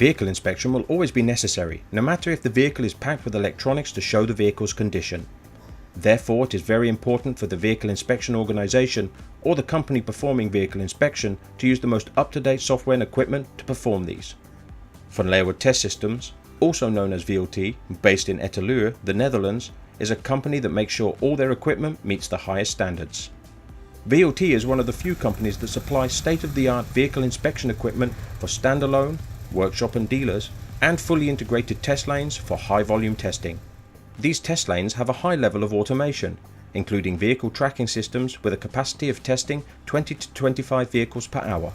Vehicle inspection will always be necessary, no matter if the vehicle is packed with electronics to show the vehicle's condition. Therefore, it is very important for the vehicle inspection organisation or the company performing vehicle inspection to use the most up-to-date software and equipment to perform these. Van Leeuwen Test Systems, also known as VLT, based in Leeuwen, the Netherlands, is a company that makes sure all their equipment meets the highest standards. VLT is one of the few companies that supply state-of-the-art vehicle inspection equipment for standalone, workshop and dealers, and fully integrated test lanes for high volume testing. These test lanes have a high level of automation, including vehicle tracking systems with a capacity of testing 20 to 25 vehicles per hour.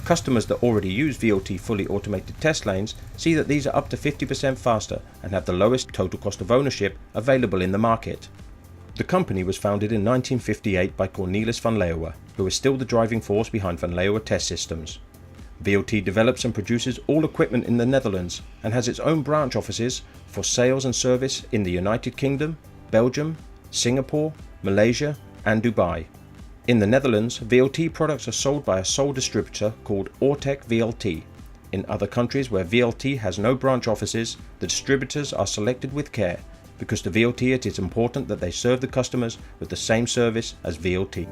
Customers that already use VLT fully automated test lanes see that these are up to 50% faster and have the lowest total cost of ownership available in the market. The company was founded in 1958 by Cornelis van Leeuwen, who is still the driving force behind Van Leeuwen Test Systems. VLT develops and produces all equipment in the Netherlands and has its own branch offices for sales and service in the United Kingdom, Belgium, Singapore, Malaysia and Dubai. In the Netherlands, VLT products are sold by a sole distributor called Ortec VLT. In other countries where VLT has no branch offices, the distributors are selected with care because to VLT it is important that they serve the customers with the same service as VLT.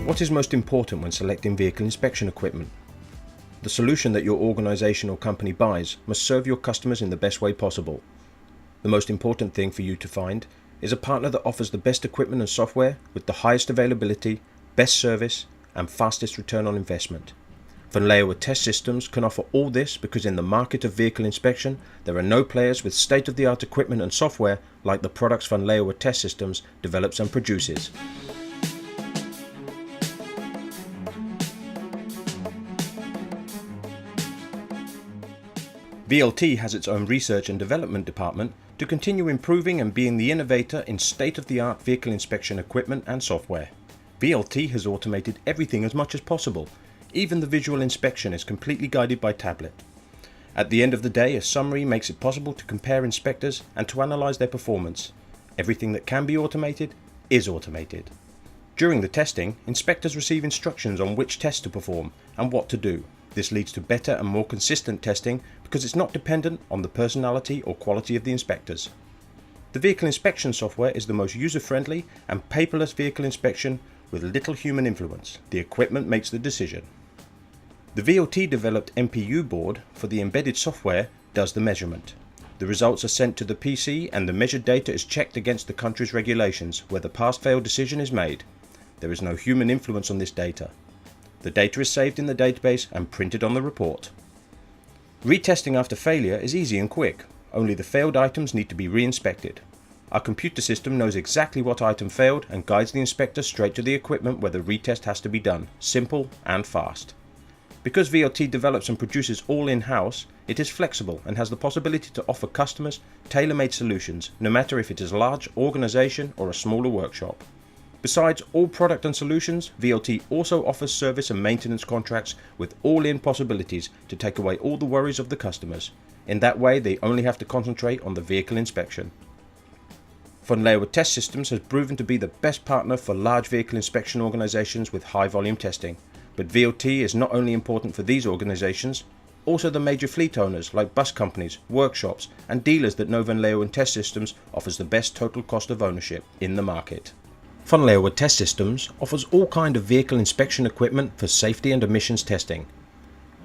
What is most important when selecting vehicle inspection equipment? The solution that your organisation or company buys must serve your customers in the best way possible. The most important thing for you to find is a partner that offers the best equipment and software with the highest availability, best service and fastest return on investment. Van Leeuwen Test Systems can offer all this because in the market of vehicle inspection there are no players with state-of-the-art equipment and software like the products Van Leeuwen Test Systems develops and produces. VLT has its own research and development department to continue improving and being the innovator in state-of-the-art vehicle inspection equipment and software. VLT has automated everything as much as possible. Even the visual inspection is completely guided by tablet. At the end of the day, a summary makes it possible to compare inspectors and to analyze their performance. Everything that can be automated is automated. During the testing, inspectors receive instructions on which tests to perform and what to do. This leads to better and more consistent testing because it's not dependent on the personality or quality of the inspectors. The vehicle inspection software is the most user-friendly and paperless vehicle inspection with little human influence. The equipment makes the decision. The VLT developed MPU board for the embedded software does the measurement. The results are sent to the PC and the measured data is checked against the country's regulations where the pass-fail decision is made. There is no human influence on this data. The data is saved in the database and printed on the report. Retesting after failure is easy and quick. Only the failed items need to be re-inspected. Our computer system knows exactly what item failed and guides the inspector straight to the equipment where the retest has to be done. Simple and fast. Because VLT develops and produces all in-house, it is flexible and has the possibility to offer customers tailor-made solutions, no matter if it is a large organisation or a smaller workshop. Besides all product and solutions, VLT also offers service and maintenance contracts with all-in possibilities to take away all the worries of the customers. In that way, they only have to concentrate on the vehicle inspection. Van Leeuwen Test Systems has proven to be the best partner for large vehicle inspection organisations with high volume testing. But VLT is not only important for these organisations, also the major fleet owners like bus companies, workshops and dealers that know Van Leeuwen Test Systems offers the best total cost of ownership in the market. Van Leeuwen Test Systems offers all kind of vehicle inspection equipment for safety and emissions testing.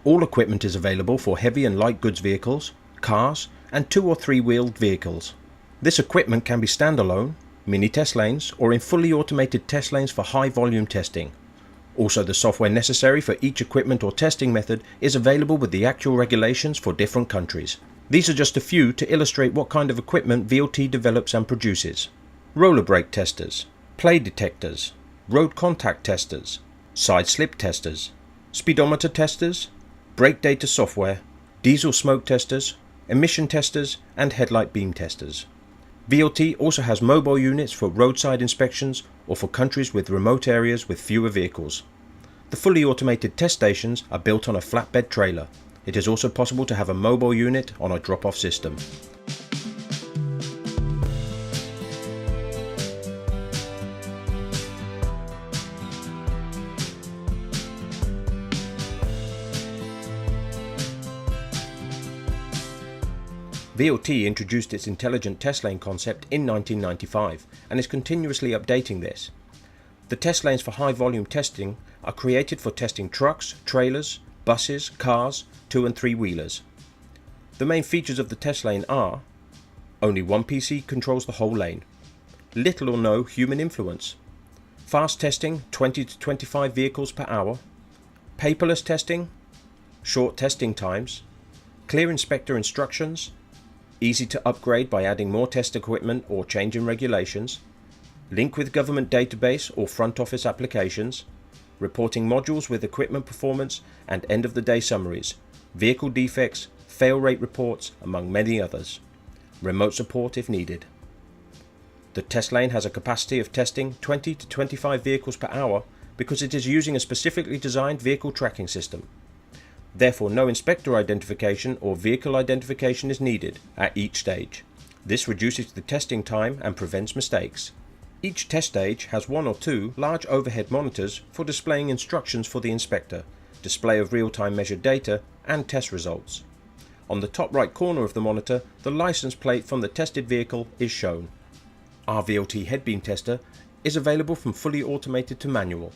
All equipment is available for heavy and light goods vehicles, cars and 2- or 3-wheeled vehicles. This equipment can be standalone, mini test lanes or in fully automated test lanes for high volume testing. Also, the software necessary for each equipment or testing method is available with the actual regulations for different countries. These are just a few to illustrate what kind of equipment VLT develops and produces. roller brake testers, play detectors, road contact testers, side slip testers, speedometer testers, brake data software, diesel smoke testers, emission testers, and headlight beam testers. VLT also has mobile units for roadside inspections or for countries with remote areas with fewer vehicles. The fully automated test stations are built on a flatbed trailer. It is also possible to have a mobile unit on a drop-off system. VLT introduced its intelligent test lane concept in 1995 and is continuously updating this. The test lanes for high volume testing are created for testing trucks, trailers, buses, cars, 2- and 3-wheelers. The main features of the test lane are: only one PC controls the whole lane, little or no human influence, fast testing 20 to 25 vehicles per hour, paperless testing, short testing times, clear inspector instructions, easy to upgrade by adding more test equipment or changing regulations, link with government database or front office applications, reporting modules with equipment performance and end of the day summaries, vehicle defects, fail rate reports, among many others. Remote support if needed. The test lane has a capacity of testing 20 to 25 vehicles per hour because it is using a specifically designed vehicle tracking system. Therefore, no inspector identification or vehicle identification is needed at each stage. This reduces the testing time and prevents mistakes. Each test stage has 1 or 2 large overhead monitors for displaying instructions for the inspector, display of real-time measured data, and test results. On the top right corner of the monitor, the license plate from the tested vehicle is shown. Our VLT headbeam tester is available from fully automated to manual.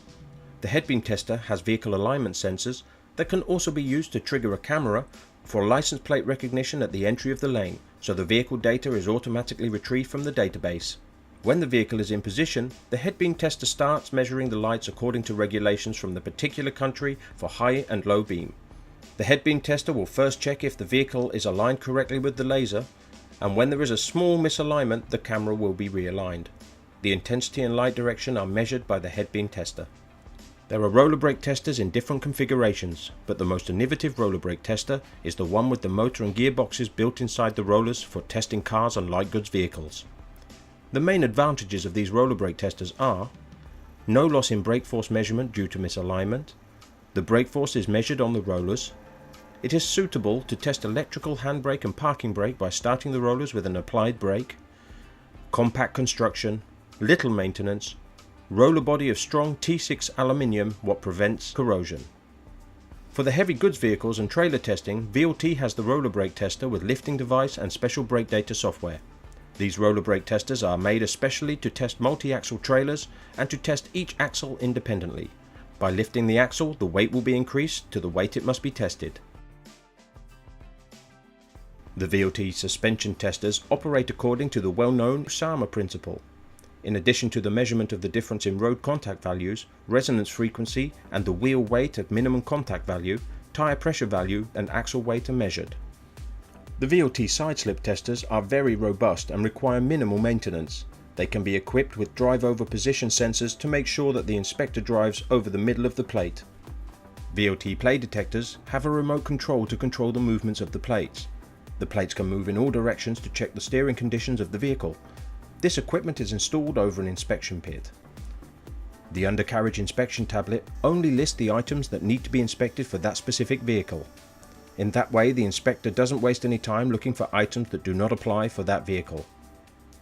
The headbeam tester has vehicle alignment sensors that can also be used to trigger a camera for license plate recognition at the entry of the lane, so the vehicle data is automatically retrieved from the database. When the vehicle is in position, the headbeam tester starts measuring the lights according to regulations from the particular country for high and low beam. The headbeam tester will first check if the vehicle is aligned correctly with the laser, and when there is a small misalignment, the camera will be realigned. The intensity and light direction are measured by the headbeam tester. There are roller brake testers in different configurations, but the most innovative roller brake tester is the one with the motor and gearboxes built inside the rollers for testing cars and light goods vehicles. The main advantages of these roller brake testers are: no loss in brake force measurement due to misalignment, the brake force is measured on the rollers, it is suitable to test electrical handbrake and parking brake by starting the rollers with an applied brake, compact construction, little maintenance, roller body of strong T6 aluminium what prevents corrosion. For the heavy goods vehicles and trailer testing, VLT has the roller brake tester with lifting device and special brake data software. These roller brake testers are made especially to test multi-axle trailers and to test each axle independently. By lifting the axle, the weight will be increased to the weight it must be tested. The VLT suspension testers operate according to the well-known SAMA principle. In addition to the measurement of the difference in road contact values, resonance frequency, and the wheel weight at minimum contact value, tyre pressure value and axle weight are measured. The VLT side slip testers are very robust and require minimal maintenance. They can be equipped with drive-over position sensors to make sure that the inspector drives over the middle of the plate. VLT play detectors have a remote control to control the movements of the plates. The plates can move in all directions to check the steering conditions of the vehicle. This equipment is installed over an inspection pit. The undercarriage inspection tablet only lists the items that need to be inspected for that specific vehicle. In that way, the inspector doesn't waste any time looking for items that do not apply for that vehicle.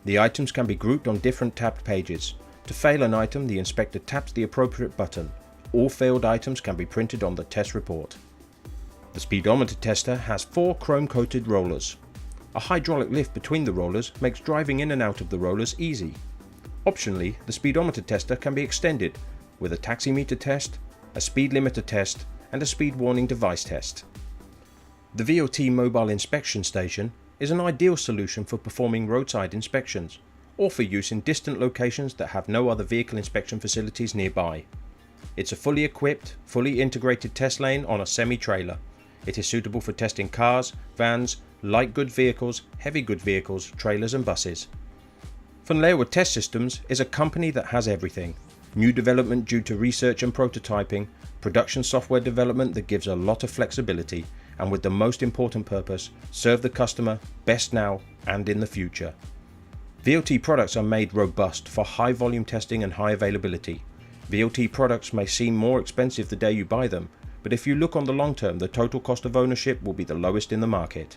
The items can be grouped on different tabbed pages. To fail an item, the inspector taps the appropriate button. All failed items can be printed on the test report. The speedometer tester has 4 chrome-coated rollers. A hydraulic lift between the rollers makes driving in and out of the rollers easy. Optionally, the speedometer tester can be extended with a taximeter test, a speed limiter test, and a speed warning device test. The VLT mobile inspection station is an ideal solution for performing roadside inspections, or for use in distant locations that have no other vehicle inspection facilities nearby. It's a fully equipped, fully integrated test lane on a semi-trailer. It is suitable for testing cars, vans, light goods vehicles, heavy goods vehicles, trailers and buses. Van Leeuwen Test Systems is a company that has everything. New development due to research and prototyping, production software development that gives a lot of flexibility, and with the most important purpose, serve the customer best now and in the future. VLT products are made robust for high volume testing and high availability. VLT products may seem more expensive the day you buy them, but if you look on the long term, the total cost of ownership will be the lowest in the market.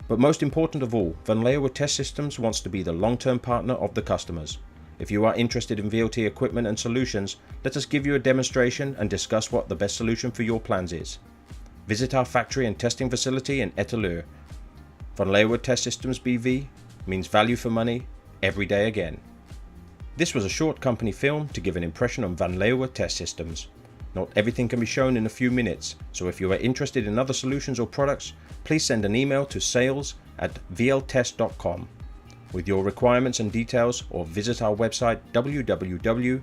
But most important of all, Van Leeuwen Test Systems wants to be the long-term partner of the customers. If you are interested in VLT equipment and solutions, let us give you a demonstration and discuss what the best solution for your plans is. Visit our factory and testing facility in Etteleur. Van Leeuwen Test Systems BV means value for money every day again. This was a short company film to give an impression on Van Leeuwen Test Systems. Not everything can be shown in a few minutes, so if you are interested in other solutions or products, please send an email to sales@vltest.com with your requirements and details, or visit our website www.vltest.com.